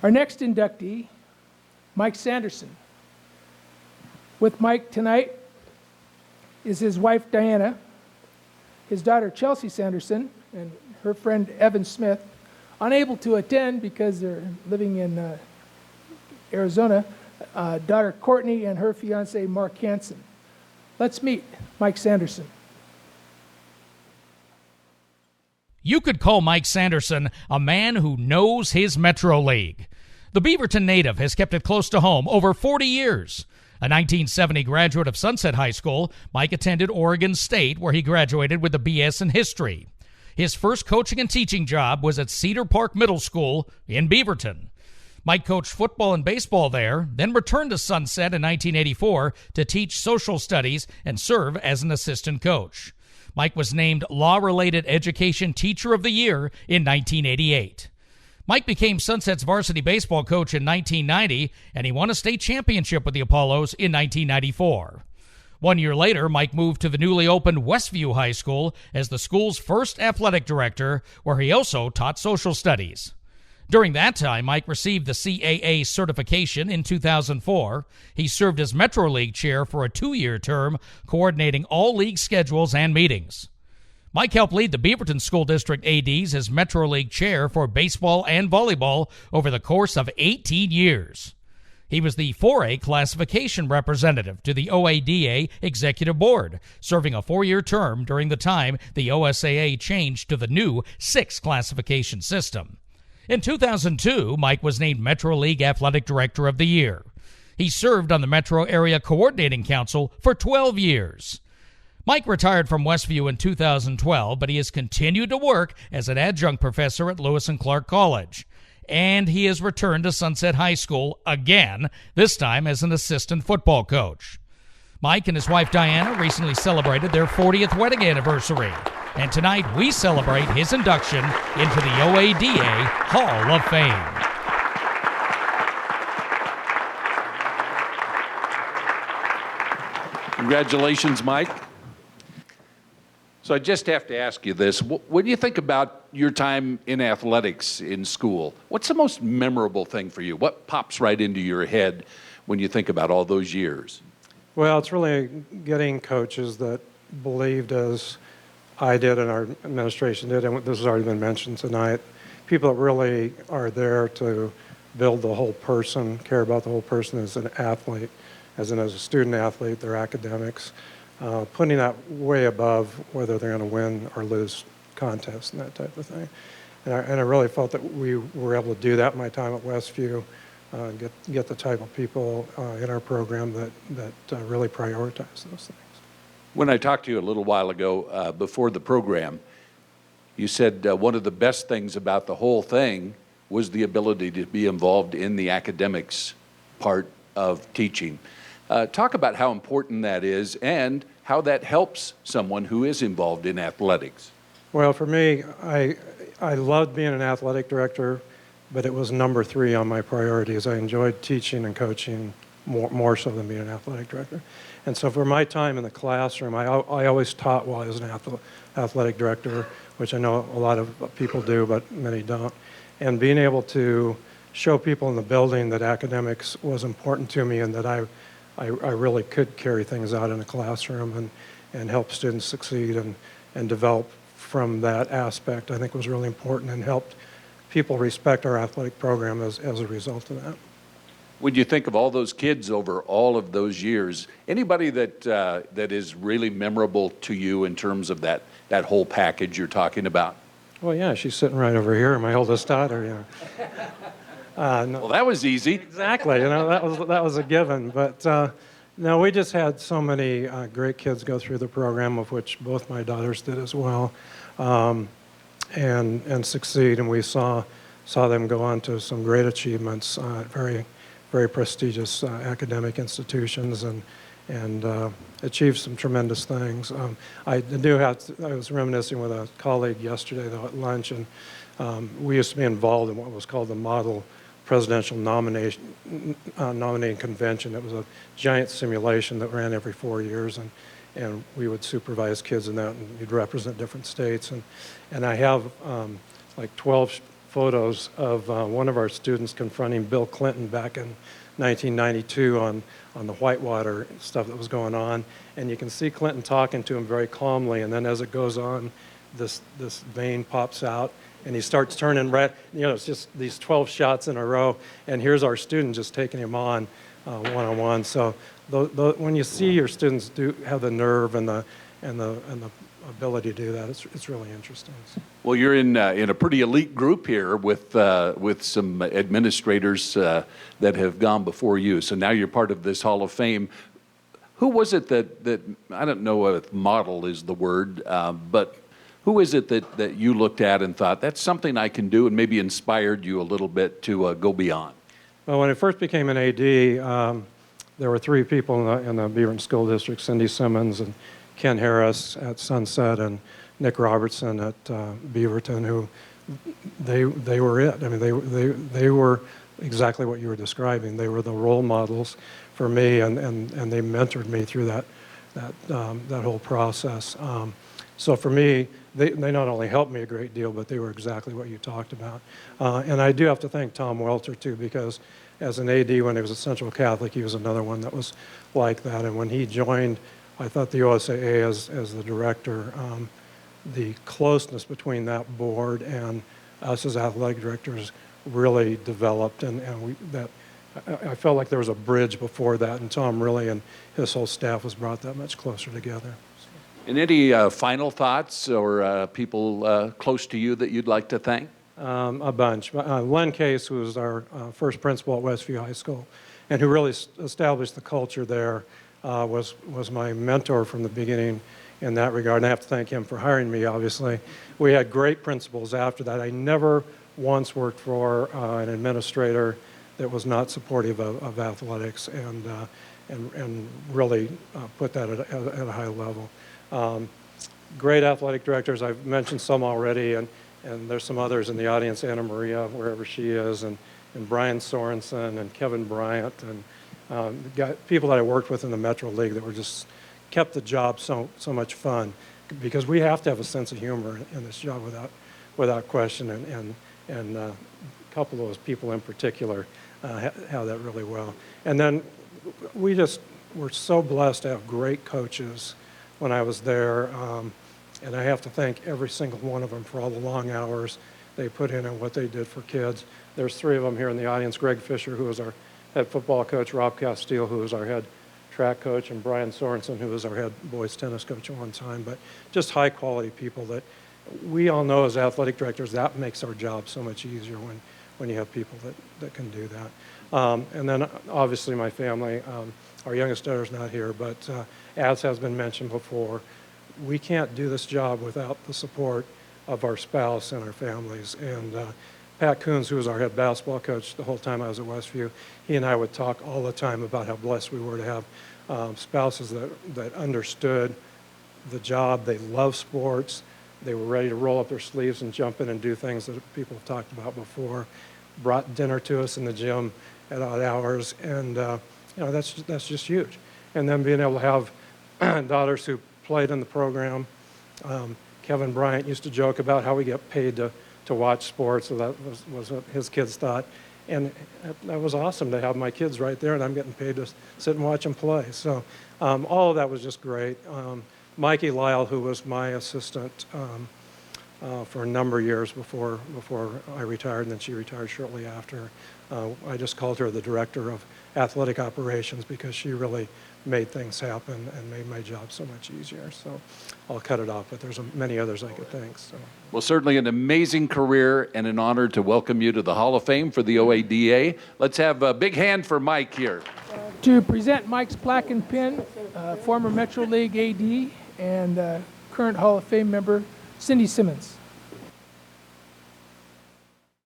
Our next inductee, Mike Sanderson. With Mike tonight is his wife, Diana, his daughter, Chelsea Sanderson, and her friend, Evan Smith, unable to attend because they're living in Arizona, daughter, Courtney, and her fiance, Mark Hansen. Let's meet Mike Sanderson. You could call Mike Sanderson a man who knows his Metro League. The Beaverton native has kept it close to home over 40 years. A 1970 graduate of Sunset High School, Mike attended Oregon State, where he graduated with a BS in history. His first coaching and teaching job was at Cedar Park Middle School in Beaverton. Mike coached football and baseball there, then returned to Sunset in 1984 to teach social studies and serve as an assistant coach. Mike was named Law-Related Education Teacher of the Year in 1988. Mike became Sunset's varsity baseball coach in 1990, and he won a state championship with the Apollos in 1994. 1 year later, Mike moved to the newly opened Westview High School as the school's first athletic director, where he also taught social studies. During that time, Mike received the CAA certification in 2004. He served as Metro League chair for a 2-year term, coordinating all league schedules and meetings. Mike helped lead the Beaverton School District ADs as Metro League chair for baseball and volleyball over the course of 18 years. He was the 4A classification representative to the OADA Executive Board, serving a 4-year term during the time the OSAA changed to the new 6 classification system. In 2002, Mike was named Metro League Athletic Director of the Year. He served on the Metro Area Coordinating Council for 12 years. Mike retired from Westview in 2012, but he has continued to work as an adjunct professor at Lewis and Clark College. And he has returned to Sunset High School again, this time as an assistant football coach. Mike and his wife Diana recently celebrated their 40th wedding anniversary. And tonight we celebrate his induction into the OADA Hall of Fame. Congratulations, Mike. So I just have to ask you this. When you think about your time in athletics in school, what's the most memorable thing for you? What pops right into your head when you think about all those years? Well, it's really getting coaches that believed as I did and our administration did, and this has already been mentioned tonight, people that really are there to build the whole person, care about the whole person as an athlete, as a student athlete, their academics, putting that way above whether they're going to win or lose contests and that type of thing. And I really felt that we were able to do that in my time at Westview, get the type of people in our program that really prioritize those things. When I talked to you a little while ago before the program, you said one of the best things about the whole thing was the ability to be involved in the academics part of teaching. Talk about how important that is and how that helps someone who is involved in athletics. Well, for me, I loved being an athletic director, but it was number 3 on my priorities. I enjoyed teaching and coaching more so than being an athletic director. And so for my time in the classroom, I always taught while I was an athletic director, which I know a lot of people do, but many don't. And being able to show people in the building that academics was important to me and that I really could carry things out in a classroom and help students succeed and develop from that aspect, I think was really important and helped people respect our athletic program as a result of that. When you think of all those kids over all of those years, anybody that is really memorable to you in terms of that whole package you're talking about? Well, yeah, she's sitting right over here, my oldest daughter. No. Well, that was easy. Exactly, that was a given. But no, we just had so many great kids go through the program, of which both my daughters did as well, and succeed. And we saw them go on to some great achievements at very, very prestigious academic institutions and achieved some tremendous things. I was reminiscing with a colleague yesterday though at lunch, and we used to be involved in what was called the Model Presidential Nominating Convention. It was a giant simulation that ran every 4 years, and we would supervise kids in that, and you'd represent different states. And I have like 12 photos of one of our students confronting Bill Clinton back in 1992 on the Whitewater stuff that was going on. And you can see Clinton talking to him very calmly, and then as it goes on, this vein pops out, and he starts turning red. You know, it's just these 12 shots in a row, and here's our student just taking him on one-on-one. So when you see your students have the nerve and the ability to do that, it's really interesting. Well, you're in a pretty elite group here with some administrators that have gone before you. So now you're part of this Hall of Fame. Who was it that I don't know if model is the word, but who is it that you looked at and thought, that's something I can do, and maybe inspired you a little bit to go beyond? Well, when I first became an AD, there were three people in the Beaverton School District: Cindy Simmons and Ken Harris at Sunset and Nick Robertson at Beaverton, who they were it. I mean, they were exactly what you were describing. They were the role models for me, and they mentored me through that whole process. So for me, they not only helped me a great deal, but they were exactly what you talked about. And I do have to thank Tom Welter, too, because as an AD when he was at Central Catholic, he was another one that was like that. And when he joined, I thought the OSAA as the director, the closeness between that board and us as athletic directors really developed, and I felt like there was a bridge before that, and Tom really and his whole staff was brought that much closer together. And any final thoughts or people close to you that you'd like to thank? A bunch. Len Case, who was our first principal at Westview High School, and who really established the culture there, was my mentor from the beginning in that regard. And I have to thank him for hiring me, obviously. We had great principals after that. I never once worked for an administrator that was not supportive of athletics and really put that at a high level. Great athletic directors. I've mentioned some already, and there's some others in the audience, Anna Maria, wherever she is, and Brian Sorensen and Kevin Bryant, and people that I worked with in the Metro League that were just kept the job so much fun, because we have to have a sense of humor in this job without question, and a couple of those people in particular have that really well. And then we just were so blessed to have great coaches when I was there, and I have to thank every single one of them for all the long hours they put in and what they did for kids. There's three of them here in the audience: Greg Fisher, who was our head football coach; Rob Castile, who was our head track coach; and Brian Sorensen, who was our head boys tennis coach at one time. But just high quality people that we all know as athletic directors, that makes our job so much easier when you have people that can do that. And then obviously my family. Our youngest daughter's not here, but as has been mentioned before, we can't do this job without the support of our spouse and our families. And Pat Coons, who was our head basketball coach the whole time I was at Westview, he and I would talk all the time about how blessed we were to have spouses that understood the job. They love sports. They were ready to roll up their sleeves and jump in and do things that people have talked about before. Brought dinner to us in the gym at odd hours, and that's just huge. And then being able to have daughters who played in the program. Kevin Bryant used to joke about how we get paid to watch sports, so that was what his kids thought. And that was awesome to have my kids right there, and I'm getting paid to sit and watch them play. So all of that was just great. Mikey Lyle, who was my assistant for a number of years before I retired, and then she retired shortly after. I just called her the director of athletic operations because she really made things happen and made my job so much easier. So I'll cut it off, but there's many others I could thank. So. Well, certainly an amazing career and an honor to welcome you to the Hall of Fame for the OADA. Let's have a big hand for Mike here. To present Mike's plaque and pin, former Metro League AD and current Hall of Fame member, Cindy Simmons.